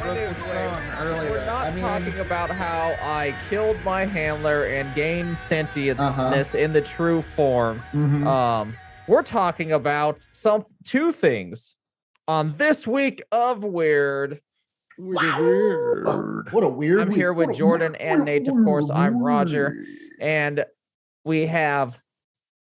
Earlier. We're not talking about how I killed my handler and gained sentientness in the true form. We're talking about two things on this week of Weird. Weird. What a weird I'm week. here with Jordan and Nate. Of course, I'm Roger. And we have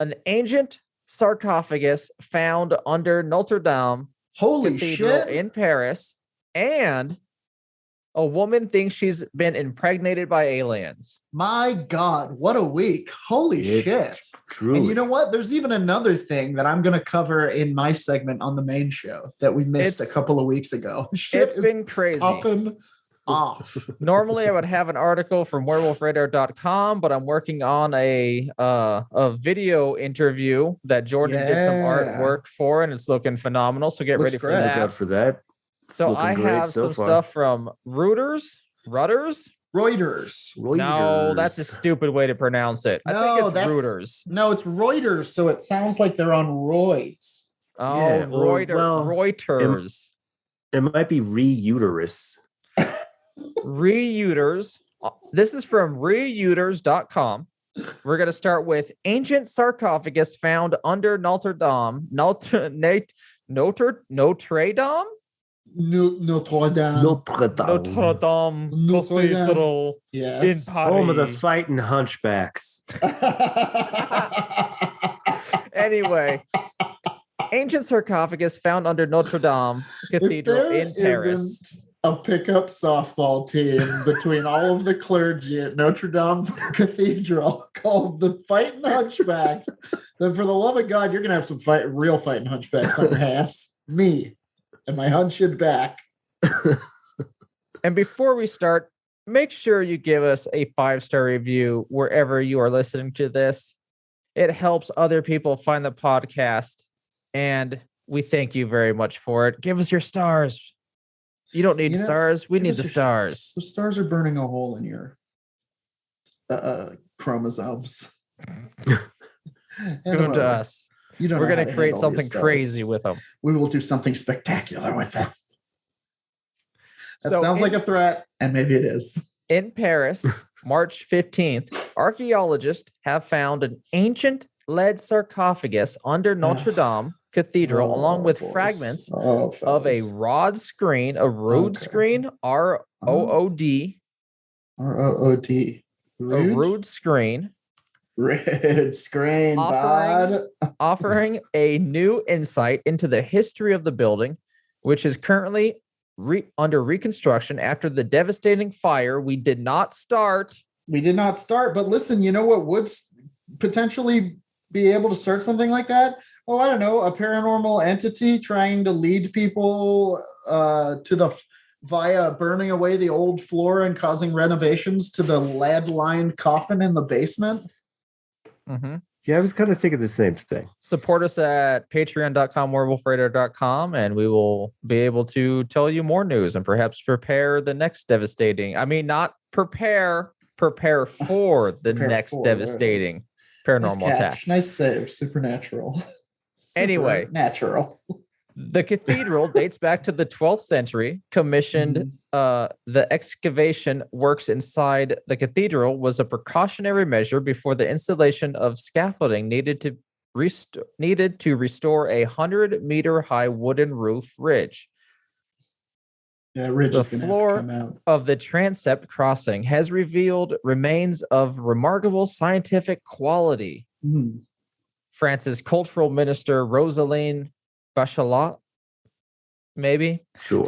an ancient sarcophagus found under Notre Dame Cathedral in Paris. And a woman thinks she's been impregnated by aliens. My God, what a week. Holy shit. Truly. And you know what? There's even another thing that I'm going to cover in my segment on the main show that we missed a couple of weeks ago. It's been crazy. Popping off. Normally, I would have an article from werewolfradar.com, but I'm working on a video interview that Jordan did some artwork for, and it's looking phenomenal. So get ready for that. Look out for that. So I have some stuff from Reuters. No, that's a stupid way to pronounce it. I think it's Reuters. No, it's Reuters, so it sounds like they're on roids. Oh, yeah, Reuters. It might be Reuterus. Reuters. This is from reuters.com. We're going to start with ancient sarcophagus found under Notre Dame. Notre Dame? Notre Dame Cathedral in Paris. Home of the fighting hunchbacks. Anyway, ancient sarcophagus found under Notre Dame Cathedral in Paris. A pickup softball team between all of the clergy at Notre Dame Cathedral called the Fighting Hunchbacks. Then, for the love of God, you're going to have some real fighting hunchbacks on your hands. Me. And my hunched back. And before we start, make sure you give us a 5-star review wherever you are listening to this. It helps other people find the podcast, and we thank you very much for it. Give us your stars. You don't need stars. We need the stars. The stars are burning a hole in your chromosomes. Give them to us. We're going to create something crazy with them. We will do something spectacular with them. That sounds like a threat, and maybe it is. In Paris, March 15th, archaeologists have found an ancient lead sarcophagus under Notre Dame Cathedral, along with fragments of a rood screen, R-O-O-D. R-O-O-D. A rood screen. Red screen, offering a new insight into the history of the building, which is currently under reconstruction after the devastating fire we did not start. But listen, you know what would potentially be able to start something like that? Oh, I don't know, a paranormal entity trying to lead people via burning away the old floor and causing renovations to the lead-lined coffin in the basement. Mm-hmm. Yeah, I was kind of thinking the same thing. Support us at patreon.com, werewolfradar.com, and we will be able to tell you more news and perhaps prepare the next devastating. I mean, not prepare for the next devastating paranormal attack. Nice save. Supernatural. Anyway, natural. The cathedral dates back to the 12th century. Commissioned the excavation works inside the cathedral was a precautionary measure before the installation of scaffolding needed to restore a 100-meter high wooden roof ridge. Yeah, ridge the is going to come out. Of the transept crossing has revealed remains of remarkable scientific quality. France's cultural minister Rosaline Bachelot,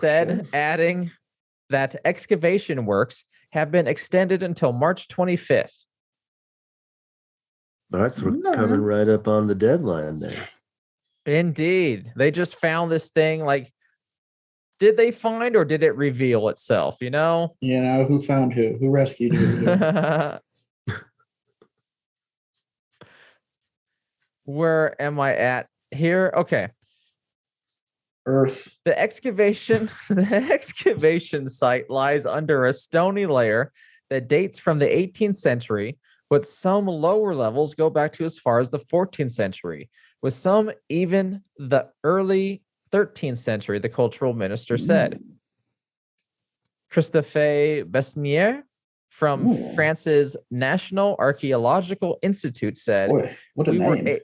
said, adding that excavation works have been extended until March 25th. That's coming right up on the deadline there. Indeed. They just found this thing. Like, did they find or did it reveal itself? You know? Who found who? Who rescued who? Where am I at here? Okay. Earth. The excavation site lies under a stony layer that dates from the 18th century, but some lower levels go back to as far as the 14th century, with some even the early 13th century, the cultural minister said. Christophe Besnier from Ooh. France's National Archaeological Institute said, Boy, what a name.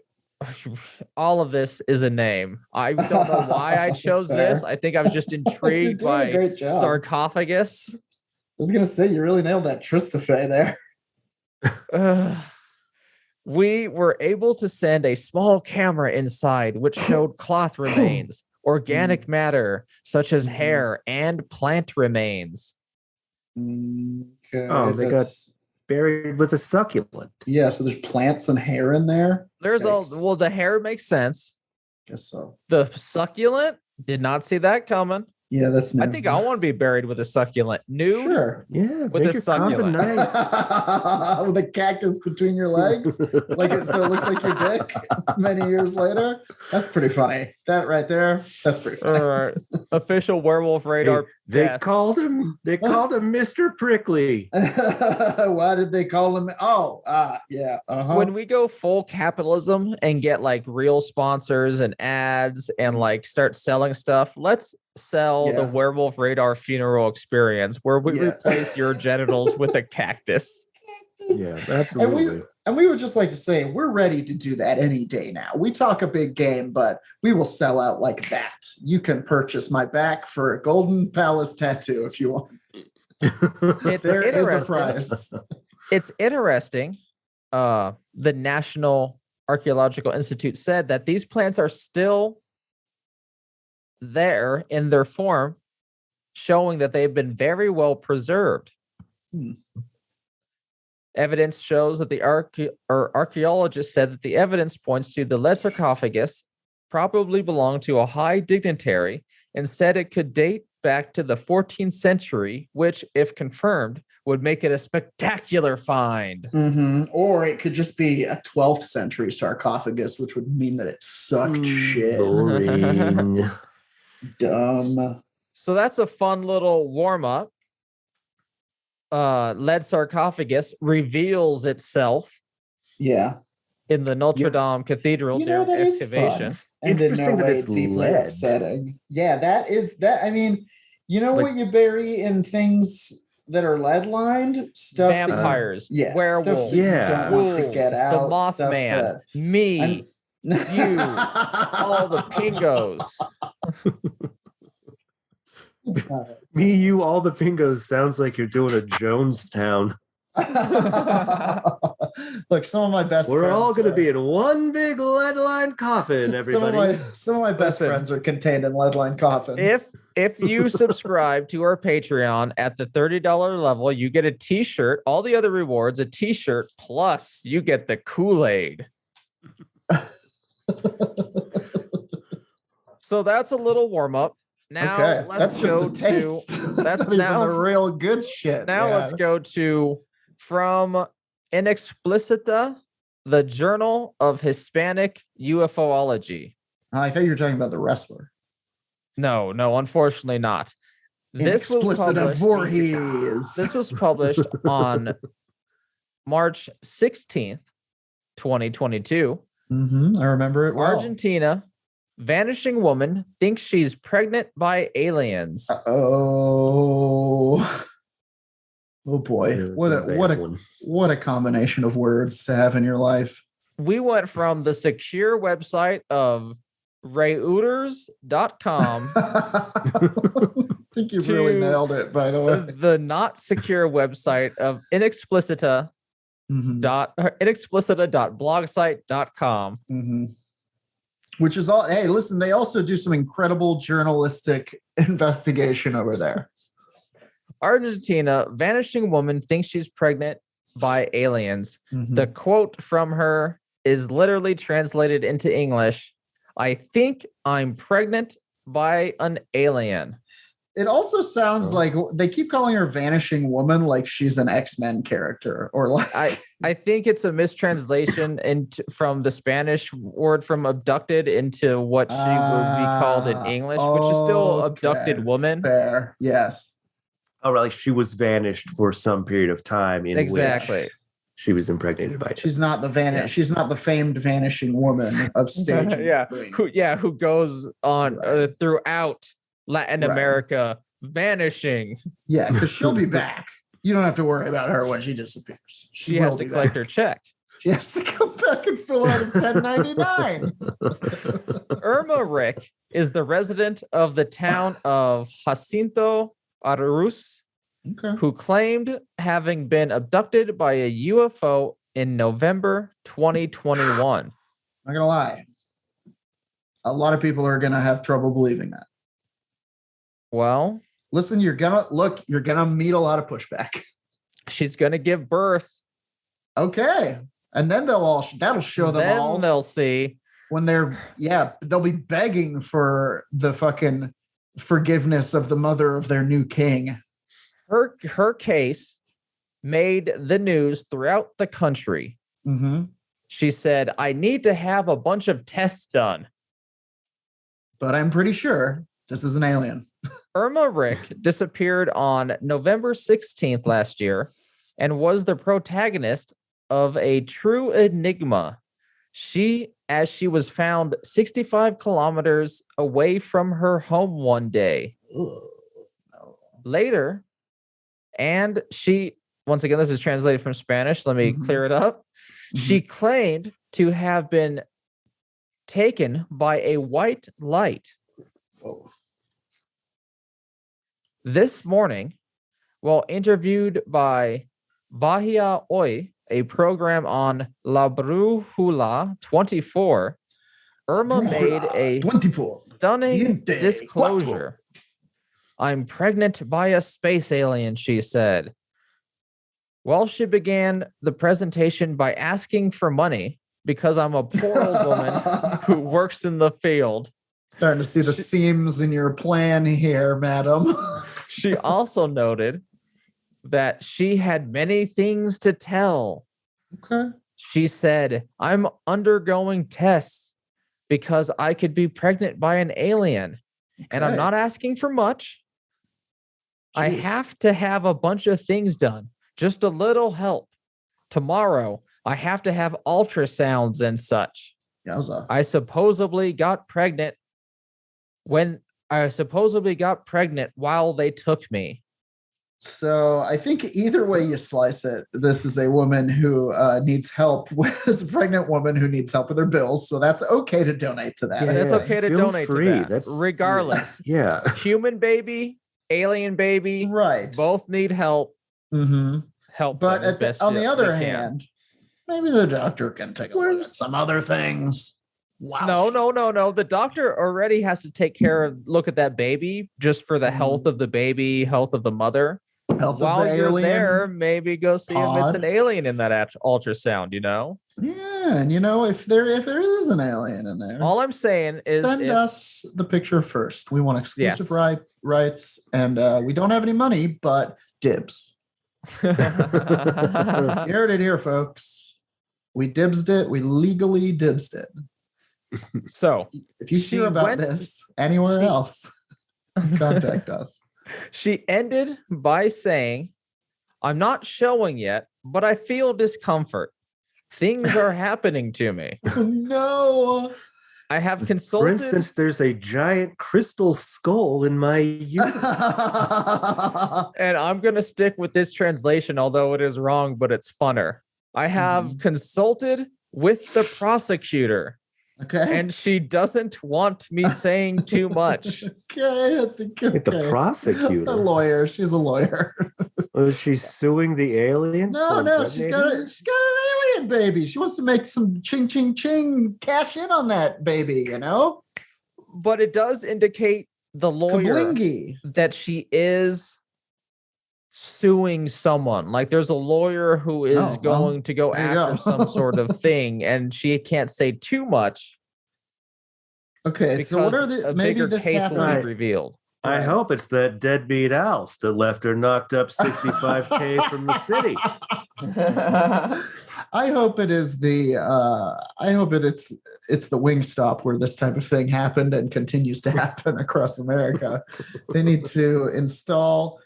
all of this is a name. I don't know why I chose this. Fair. I think I was just intrigued You're doing a by great job. sarcophagus. I was going to say, you really nailed that Tristophe there. We were able to send a small camera inside, which showed cloth remains, organic matter, such as hair, and plant remains. Okay, Oh, they got buried with a succulent. Yeah, so there's plants and hair in there. There's Yikes. well, the hair makes sense. Guess so. The succulent, did not see that coming. Yeah, that's new. I think I want to be buried with a succulent. Nude? Sure. Yeah, With make a your coffin succulent. nice. With a cactus between your legs, so it looks like your dick. Many years later, that's pretty funny. That right there, that's pretty funny. All right. Official werewolf radar. They death. called him Mr. Prickly. Why did they call him? Oh, yeah. Uh-huh. When we go full capitalism and get like real sponsors and ads and like start selling stuff, let's sell the Yeah. werewolf radar funeral experience where we Yeah. replace your genitals with a cactus. Yeah, absolutely. And we would just like to say we're ready to do that any day now. We talk a big game, but we will sell out like that. You can purchase my back for a golden palace tattoo if you want. It's There is a interesting. prize. It's interesting. The National Archaeological Institute said that these plants are still there in their form, showing that they've been very well preserved. Evidence shows that the archaeologists said that the evidence points to the lead sarcophagus probably belonged to a high dignitary and said it could date back to the 14th century, which, if confirmed, would make it a spectacular find. Or it could just be a 12th century sarcophagus, which would mean that it sucked shit. Boring. Dumb. So that's a fun little warm-up. Lead sarcophagus reveals itself Yeah. in the Notre Dame Cathedral You know, during that is excavation. fun. And in no Interesting that way it's deeply lead. upsetting. Yeah, that is that. I mean, you know Like- what you bury in things that are lead lined? Stuff that you- Vampires, yeah, werewolves, stuff that you Yeah. don't want to wolves, get out. the stuff Mothman, that- me, you, all the pingos. Me, you, all the pingos sounds like you're doing a Jonestown. Look, some of my best We're friends all going to are- be in one big lead-lined coffin, everybody. Some of my best Listen. friends are contained in lead-lined coffins. If you subscribe to our Patreon at the $30 level, you get a t-shirt, all the other rewards, a t-shirt, plus you get the Kool-Aid. So that's a little warm-up. Now okay, let's that's go just a taste. to That's that's not even now- the real good shit. now man. let's go to from Inexplicita, the Journal of Hispanic UFOlogy. I thought you were talking about the wrestler. No, unfortunately not. This was Inexplicit published. Voorhees. This was published on March 16th, 2022. I remember it well. Argentina, vanishing woman thinks she's pregnant by aliens. Oh boy! Yeah, What it's a bad one. what a combination of words to have in your life. We went from the secure website of Reuters.com I think you really To- nailed it. By the way, the not secure website of Inexplicita inexplicita.blogsite.com. Which is all. Hey, listen, they also do some incredible journalistic investigation over there. Argentina, vanishing woman thinks she's pregnant by aliens. The quote from her is literally translated into English. I think I'm pregnant by an alien. It also sounds like they keep calling her vanishing woman like she's an X-Men character or like I think it's a mistranslation from the Spanish word from abducted into what she would be called in English, which is still abducted woman. Fair. Yes. Oh, like she was vanished for some period of time in Exactly. which she was impregnated by. She's not the Yes. she's not the famed vanishing woman of stage. Who goes on throughout Latin Right. America vanishing. Yeah, because she'll be back. You don't have to worry about her when she disappears. She has will to be collect back. her check. She has to come back and fill out a 1099. Irma Rick is the resident of the town of Jacinto Arrus, Okay. who claimed having been abducted by a UFO in November 2021. Not gonna lie. A lot of people are gonna have trouble believing that. Well, Listen, you're gonna meet a lot of pushback. she's going to give birth. Okay. And then that'll show them Then all they'll see. when they'll be begging for the fucking forgiveness of the mother of their new king. Her case made the news throughout the country. Mm-hmm. She said, I need to have a bunch of tests done. But I'm pretty sure this is an alien. Irma Rick disappeared on November 16th last year and was the protagonist of a true enigma. As she was found 65 kilometers away from her home one day. Ooh, no. Later, and she, once again, this is translated from Spanish. Let me clear it up. She claimed to have been taken by a white light. Whoa. This morning, while interviewed by Bahia Hoy, a program on La Brújula 24, Irma made a 24. stunning 24. disclosure. I'm pregnant by a space alien, she said. Well, she began the presentation by asking for money because I'm a poor old woman who works in the field. Starting to see the seams in your plan here, madam. She also noted that she had many things to tell. Okay. She said, I'm undergoing tests because I could be pregnant by an alien. And I'm Okay. not asking for much. I Jeez. have to have a bunch of things done. Just a little help. Tomorrow, I have to have ultrasounds and such. Yowza. I supposedly got pregnant while they took me. So I think either way you slice it, this is a woman who needs help is a pregnant woman who needs help with her bills. So that's okay to donate to that. Yeah, That's okay to feel donate free. to that. That's- Regardless, Yeah. human baby, alien baby, Right. both need help. Mm-hmm. Help But them as best on the we other can. hand, maybe the doctor can take a look at some other things. Wow. No. The doctor already has to take care of, look at that baby just for the health of the baby, health of the mother. Health While of the you're alien. there, maybe go see if it's pod. an alien in that ultrasound, you know? Yeah, and if there is an alien in there, All I'm saying is send if- us the picture first. We want exclusive Yes. rights, and we don't have any money, but dibs. You heard it here, folks. We dibsed it. We legally dibsed it. So If you She hear about went- this anywhere else, contact us. she ended by saying, I'm not showing yet, but I feel discomfort. Things are happening to me. Oh, no. I have For consulted. instance, there's a giant crystal skull in my uterus. And I'm going to stick with this translation, although it is wrong, but it's funner. I have consulted with the prosecutor, Okay. and she doesn't want me saying too much. Okay, I think Like the okay. prosecutor. A lawyer. She's a lawyer. Was she suing the aliens? No, for she's got impregnating an alien baby. She wants to make some ching ching ching cash in on that baby, But it does indicate the lawyer Kablingy. that she is suing someone. Like there's a lawyer who is Oh, well, going to go there you after go. some sort of thing, and she can't say too much Okay, because so what are a maybe bigger this case will happened? be revealed. I hope it's that deadbeat Alf that left her knocked up 65K from the city. I hope it is it's the Wingstop where this type of thing happened and continues to happen across America. They need to install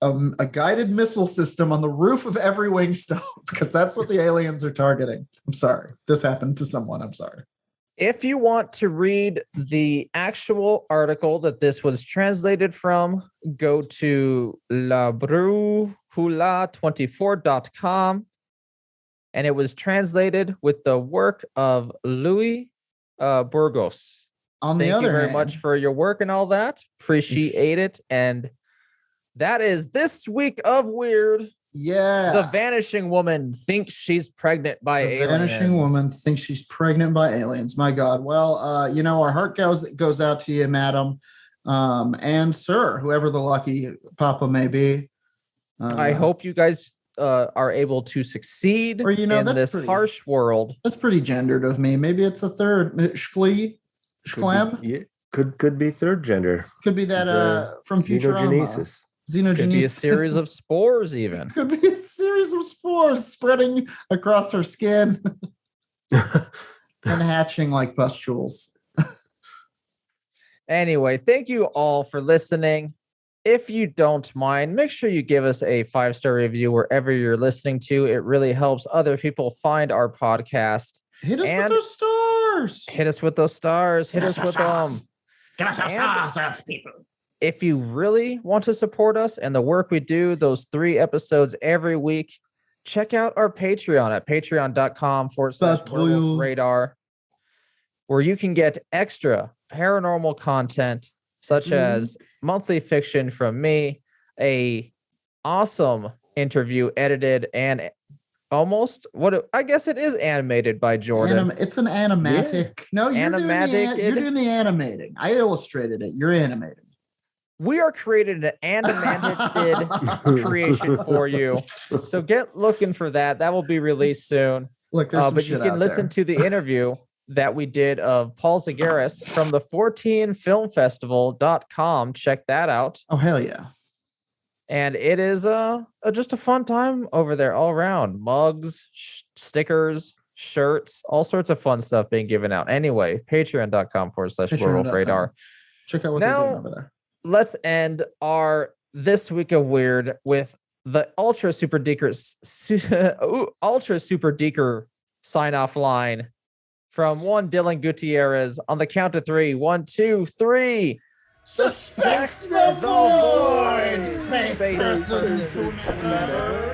a guided missile system on the roof of every Wingstop because that's what the aliens are targeting. I'm sorry. This happened to someone. I'm sorry. If you want to read the actual article that this was translated from, go to labruhula24.com. And it was translated with the work of Louis Burgos. On the Thank other you very hand, much for your work and all that. Appreciate it. And that is this week of Weird. yeah, The Vanishing Woman thinks she's pregnant by the aliens. vanishing woman thinks she's pregnant by aliens. My God. Well, our heart goes out to you, madam, and sir, whoever the lucky papa may be. I hope you guys are able to succeed Or, in that's this pretty- harsh world. That's pretty gendered of me. Maybe it's a third. Shklem? Yeah, could be third gender. Could be that It's, from Futurama. xenogenesis. Could be a Xenogenesis. series of spores, even. Could be a series of spores spreading across her skin and hatching like pustules. Anyway, thank you all for listening. If you don't mind, make sure you give us a 5-star review wherever you're listening to. It really helps other people find our podcast. Hit us And- with those stars. Hit us with those stars. Hit us with them. Give us And- stars, people. If you really want to support us and the work we do, those 3 episodes every week, check out our Patreon at patreon.com/werewolf radar, where you can get extra paranormal content, such as monthly fiction from me, a awesome interview edited and almost I guess it is animated by Jordan. It's an animatic. No, you're Animatic-ed. doing the animating. I illustrated it. You're animating. We are creating an animated creation for you. So get looking for that. That will be released soon. Look, there's some But you shit can out listen to the interview that we did of Paul Zagaris from the 14filmfestival.com. Check that out. Oh, hell yeah. And it is just a fun time over there all around. Mugs, stickers, shirts, all sorts of fun stuff being given out. Anyway, patreon.com/werewolf radar. Check out what Now- they're doing over there. Let's end our This Week of Weird with the Ultra Super Deeker sign off line from one Dylan Gutierrez on the count of 3. 1, 2, 3. Suspect the void, space Space persons persons who never